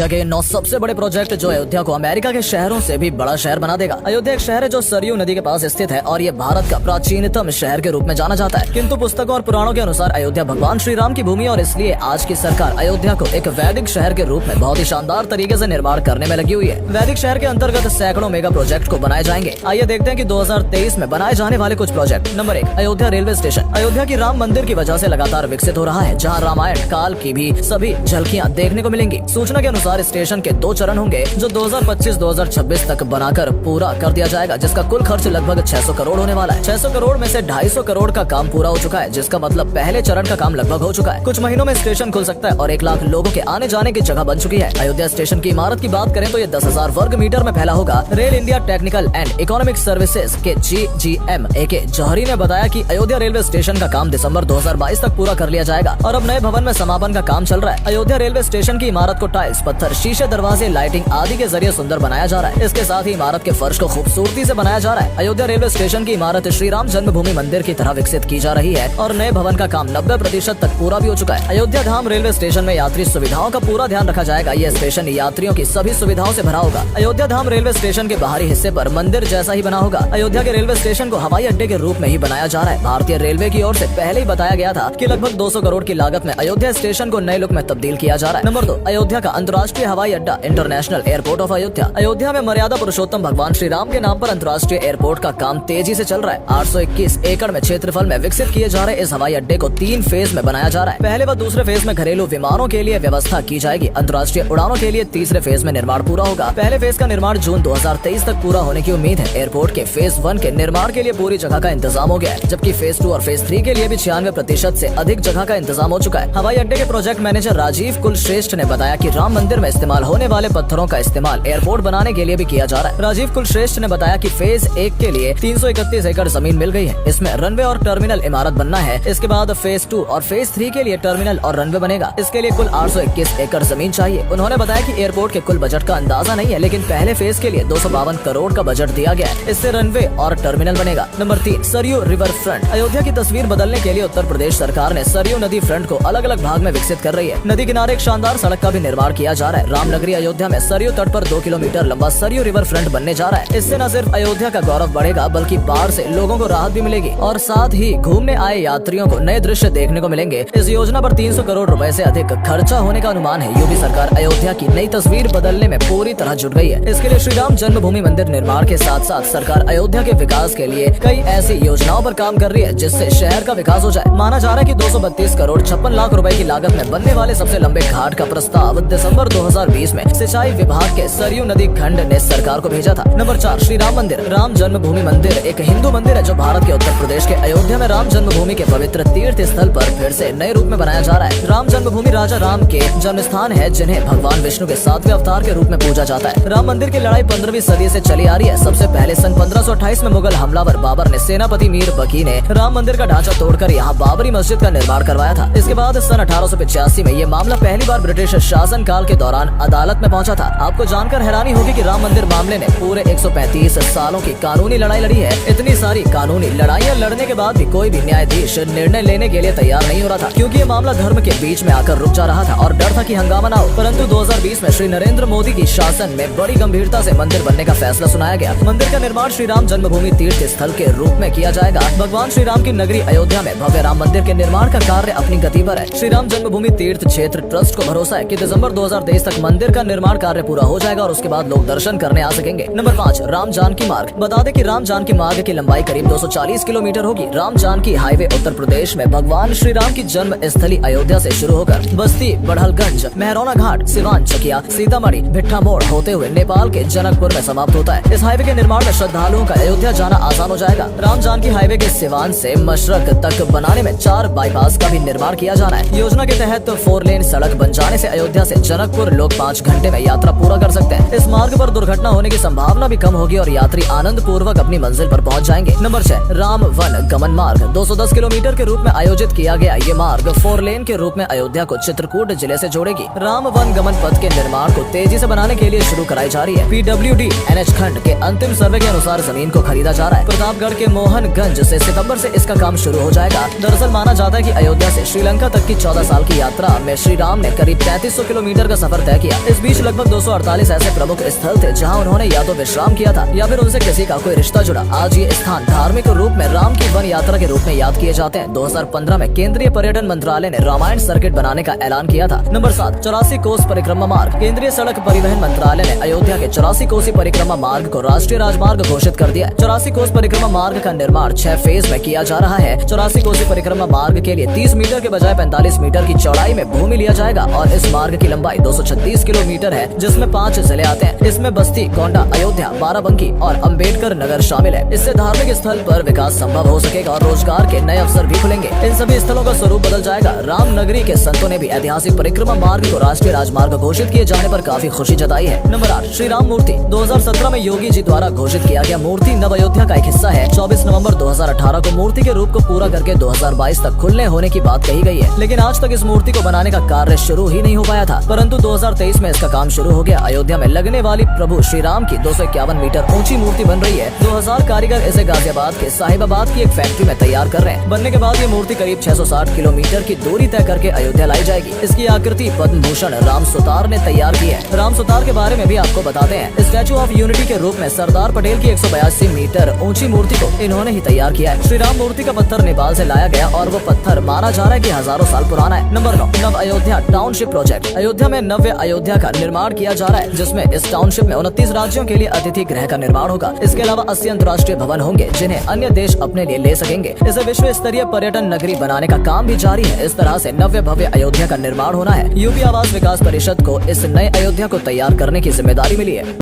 अयोध्या के 9 सबसे बड़े प्रोजेक्ट जो अयोध्या को अमेरिका के शहरों से भी बड़ा शहर बना देगा। अयोध्या एक शहर है जो सरयू नदी के पास स्थित है और ये भारत का प्राचीनतम शहर के रूप में जाना जाता है। किंतु पुस्तकों और पुराणों के अनुसार अयोध्या भगवान श्री राम की भूमि और इसलिए आज की सरकार अयोध्या को एक वैदिक शहर के रूप में बहुत ही शानदार तरीके से निर्माण करने में लगी हुई है। वैदिक शहर के अंतर्गत सैकड़ों मेगा प्रोजेक्ट को बनाए जाएंगे। आइए देखते हैं कि 2023 में बनाए जाने वाले कुछ project. Number 1, Ayodhya railway station. Ayodhya की राम मंदिर की वजह से लगातार विकसित हो रहा है, जहां रामायण काल की भी सभी झलकियां देखने को मिलेंगी। सूचना के अनुसार स्टेशन के 2 चरण होंगे जो 2025-2026 तक बनाकर पूरा कर दिया जाएगा, जिसका कुल खर्च लगभग 600 करोड़ होने वाला है। 600 करोड़ में से 250 करोड़ का काम पूरा हो चुका है, जिसका मतलब पहले चरण का काम लगभग हो चुका है। कुछ महीनों में स्टेशन खुल सकता है और 1 लाख लोगों के आने जाने की जगह बन चुकी है। अयोध्या स्टेशन की इमारत की बात करें तो ये 10,000 वर्ग मीटर में फैला होगा। Rail India technical and economic services के GGM AK जौहरी ने बताया कि अयोध्या रेलवे स्टेशन का काम दिसंबर 2022 तक पूरा कर लिया जाएगा और अब नए भवन में समापन का काम चल रहा है। अयोध्या रेलवे स्टेशन की इमारत को टाइल्स, पत्थर, शीशे, दरवाजे, लाइटिंग आदि के जरिए सुंदर बनाया जा रहा है। इसके साथ ही इमारत के फर्श को खूबसूरती से बनाया जा रहा है। अयोध्या रेलवे स्टेशन की इमारत श्री राम जन्मभूमि मंदिर की तरह विकसित की जा रही है और नए भवन का काम 90% तक पूरा भी हो चुका है। अयोध्या धाम रेलवे स्टेशन में यात्री सुविधाओं का पूरा ध्यान रखा जाएगा। यह स्टेशन यात्रियों की सभी सुविधाओं से भरा होगा। अयोध्या धाम रेलवे स्टेशन के बाहरी हिस्से पर मंदिर जैसा ही बना होगा। अयोध्या के रेलवे स्टेशन को हवाई अड्डे के रूप में ही बनाया जा रहा है। भारतीय रेलवे की ओर से पहले ही बताया गया था कि लगभग 200 करोड़ की लागत में अयोध्या स्टेशन को नए लुक में तब्दील किया जा रहा है। नंबर 2, अयोध्या का अंतर्राष्ट्रीय हवाई अड्डा, international airport of Ayodhya. Ayodhya में मर्यादा पुरुषोत्तम भगवान श्री राम के नाम पर अंतर्राष्ट्रीय एयरपोर्ट का काम तेजी से चल रहा है। 821 एकड़ में क्षेत्रफल में विकसित किए जा रहे इस हवाई अड्डे को 3 फेज में बनाया जा रहा है। पहले व दूसरे फेज में घरेलू विमानों के लिए व्यवस्था की जाएगी। अंतर्राष्ट्रीय उड़ानों के लिए तीसरे फेज में निर्माण पूरा होगा। पहले फेज का निर्माण जून 2023 तक पूरा होने की उम्मीद है। एयरपोर्ट के फेज 1 के निर्माण के लिए पूरी जगह का इंतजाम हो गया है, जबकि फेज 2 और फेज 3 के लिए भी 96% से अधिक जगह का इंतजाम हो चुका है। हवाई अड्डे के प्रोजेक्ट मैनेजर राजीव कुलश्रेष्ठ ने बताया कि राम मंदिर में इस्तेमाल होने वाले पत्थरों का इस्तेमाल एयरपोर्ट बनाने के लिए भी किया जा रहा है। राजीव कुलश्रेष्ठ ने बताया कि फेज 1 के लिए 331 एकड़ जमीन मिल गई है। इसमें रनवे और टर्मिनल इमारत बनना है। इसके बाद फेज 2 और फेज 3 के लिए टर्मिनल और रनवे बनेगा। इसके लिए कुल 821 एकड़ जमीन चाहिए। उन्होंने बताया कि एयरपोर्ट के कुल बजट का अंदाजा नहीं है, लेकिन पहले फेज के लिए 252 करोड़ का बजट दिया गया है। इससे रनवे और टर्मिनल बनेगा। Number 3, Saryu river front. Ayodhya की तस्वीर बदलने के लिए उत्तर प्रदेश सरकार ने सरयू नदी फ्रंट को अलग अलग भाग में विकसित कर रही है। नदी किनारे एक शानदार सड़क का भी निर्माण किया जा रहा है। रामनगरी अयोध्या में सरयू तट पर 2 किलोमीटर लंबा सरयू रिवर फ्रंट बनने जा रहा है। इससे न सिर्फ अयोध्या का गौरव बढ़ेगा, बल्कि बाढ़ से लोगों को राहत भी मिलेगी और साथ ही घूमने आए यात्रियों को नए दृश्य देखने को मिलेंगे। इस योजना पर 300 करोड़ रुपए से अधिक खर्चा होने का अनुमान है। यूपी सरकार अयोध्या की नई तस्वीर बदलने में पूरी तरह जुट गई है। इसके लिए श्री राम जन्मभूमि मंदिर निर्माण के साथ साथ सरकार अयोध्या के विकास के लिए कई ऐसी योजनाओं पर काम कर रही है, जिससे शहर का विकास हो जाए। माना जा रहा है कि 232 करोड़ 56 लाख रुपए की लागत में बनने वाले सबसे लंबे घाट का प्रस्ताव दिसंबर 2020 में सिंचाई विभाग के सरयू नदी खंड ने सरकार को भेजा था। नंबर 4, श्री राम मंदिर। राम जन्मभूमि मंदिर एक हिंदू मंदिर है जो भारत के उत्तर प्रदेश के अयोध्या में राम जन्मभूमि के पवित्र तीर्थ स्थल पर फिर से नए रूप में बनाया जा रहा है। राम जन्मभूमि राजा राम के जन्म स्थान है, जिन्हें भगवान विष्णु के 7वें अवतार के रूप में पूजा जाता है। राम मंदिर की लड़ाई 15वीं सदी से चली आ रही है। सबसे पहले सन 1528 में मुगल हमलावर बाबर ने सेनापति मीर बकी ने राम मंदिर का ढांचा तोड़कर यहाँ बाबरी मस्जिद का निर्माण करवाया था। इसके बाद सन 1885 में ये मामला पहली बार ब्रिटिश शासन काल के दौरान अदालत में पहुंचा था। आपको जानकर हैरानी होगी कि राम मंदिर मामले ने पूरे 135 सालों की कानूनी लड़ाई लड़ी है। इतनी सारी कानूनी लड़ाइयाँ लड़ने के बाद भी कोई भी न्यायाधीश निर्णय लेने के लिए तैयार नहीं हो रहा था, क्योंकि ये मामला धर्म के बीच में आकर रुक जा रहा था और डर था कि हंगामा ना हो। परंतु 2020 में श्री नरेंद्र मोदी की शासन में बड़ी गंभीरता से मंदिर बनने का फैसला सुनाया गया। मंदिर का निर्माण श्री राम जन्मभूमि तीर्थ स्थल के रूप में किया जाएगा। भगवान श्री राम की नगरी अयोध्या में भव्य राम मंदिर के निर्माण का कार्य अपनी गति पर है। श्री राम जन्मभूमि तीर्थ क्षेत्र ट्रस्ट को भरोसा है कि दिसंबर 2023 तक मंदिर का निर्माण कार्य पूरा हो जाएगा और उसके बाद लोग दर्शन करने आ सकेंगे। नंबर 5, राम जानकी मार्ग। बता दें कि राम जानकी मार्ग की लंबाई करीब 240 किलोमीटर होगी। राम जानकी हाईवे उत्तर प्रदेश में भगवान श्री राम की जन्म स्थली अयोध्या से शुरू होकर बस्ती, बढ़लगंज, मेहरौना घाट, सिवान, चकिया, सीतामढ़ी, भिट्ठा मोड़ होते हुए नेपाल के जनकपुर में समाप्त होता है। इस हाईवे के निर्माण में श्रद्धालुओं का अयोध्या जाना आसान हो जाएगा। राम जानकी हाईवे के सिवान से मशरक तक बनाने में 4 बाईपास का भी निर्माण किया जाना है। योजना के तहत 4 लेन सड़क बन जाने से अयोध्या से जनकपुर लोग 5 घंटे में यात्रा पूरा कर सकते हैं। इस मार्ग पर दुर्घटना होने की संभावना भी कम होगी और यात्री आनंद पूर्वक अपनी मंजिल पर पहुंच जाएंगे। नंबर 6, राम वन गमन मार्ग। 210 किलोमीटर के रूप में आयोजित किया गया ये मार्ग 4 लेन के रूप में अयोध्या को चित्रकूट जिले से जोड़ेगी। राम वन गमन पथ के निर्माण को तेजी से बनाने के लिए शुरू कराई जा रही है। PWD NH खंड के अंतिम सर्वे के अनुसार जमीन को खरीदा जा रहा है। प्रतापगढ़ के मोहनगंज से सितंबर से इसका काम शुरू हो जाएगा। दरअसल माना जाता है कि अयोध्या से श्रीलंका तक की 14 साल की यात्रा में श्री राम ने करीब 3300 किलोमीटर का सफर सफर तय किया। इस बीच लगभग 248 ऐसे प्रमुख स्थल थे जहाँ उन्होंने या तो विश्राम किया था या फिर उनसे किसी का कोई रिश्ता जुड़ा। आज ये स्थान धार्मिक रूप में राम की वन यात्रा के रूप में याद किए जाते हैं। 2015 में केंद्रीय पर्यटन मंत्रालय ने रामायण सर्किट बनाने का ऐलान किया था। नंबर 7, 84 कोस परिक्रमा मार्ग। केंद्रीय सड़क परिवहन मंत्रालय ने अयोध्या के 84 कोसी परिक्रमा मार्ग को राष्ट्रीय राजमार्ग घोषित कर दिया है। 84 कोस परिक्रमा मार्ग का निर्माण 6 फेज में किया जा रहा है। 84 कोसी परिक्रमा मार्ग के लिए 30 मीटर के बजाय 45 मीटर की चौड़ाई में भूमि लिया जाएगा और इस मार्ग की लंबाई 236 किलोमीटर है, जिसमें 5 जिले आते हैं। इसमें बस्ती, गोंडा, अयोध्या, बाराबंकी और अम्बेडकर नगर शामिल है। इससे धार्मिक स्थल पर विकास संभव हो सकेगा और रोजगार के नए अवसर भी खुलेंगे। इन सभी स्थलों का स्वरूप बदल जाएगा। राम नगरी के संतों ने भी ऐतिहासिक परिक्रमा मार्ग को राष्ट्रीय राजमार्ग घोषित किए जाने पर काफी खुशी जताई है। नंबर 8, श्री राम मूर्ति। 2017 में योगी जी द्वारा घोषित किया गया मूर्ति नव अयोध्या का एक हिस्सा है। 24 नवंबर 2018 को मूर्ति के रूप को पूरा करके 2022 तक खुलने होने की बात कही गई है, लेकिन आज तक इस मूर्ति को बनाने का कार्य शुरू ही नहीं हो पाया था। परंतु 2023 में इसका काम शुरू हो गया। अयोध्या में लगने वाली प्रभु श्री राम की 251 मीटर ऊंची मूर्ति बन रही है। 2000 कारीगर इसे गाजियाबाद के साहिबाबाद की एक फैक्ट्री में तैयार कर रहे हैं। बनने के बाद ये मूर्ति करीब 660 किलोमीटर की दूरी तय करके अयोध्या लाई जाएगी। इसकी आकृति पद्म भूषण राम सुतार ने तैयार की है। राम सुतार के बारे में भी आपको बताते हैं। स्टैचू ऑफ यूनिटी के रूप में सरदार पटेल की 182 मीटर ऊंची मूर्ति को इन्होंने ही तैयार किया है। श्री राम मूर्ति का पत्थर नेपाल से लाया गया और वो पत्थर माना जा रहा है कि हजारों साल पुराना है। नंबर 9, नव अयोध्या टाउनशिप प्रोजेक्ट। अयोध्या में नव्य अयोध्या का निर्माण किया जा रहा है, जिसमें इस टाउनशिप में 29 राज्यों के लिए अतिथि गृह का निर्माण होगा। इसके अलावा 80 अंतर्राष्ट्रीय भवन होंगे जिन्हें अन्य देश अपने लिए ले सकेंगे। इसे विश्व स्तरीय पर्यटन नगरी बनाने का काम भी जारी है। इस तरह से नव्य भव्य अयोध्या का निर्माण होना है। यूपी आवास विकास परिषद को इस नए अयोध्या को तैयार करने की जिम्मेदारी मिली है।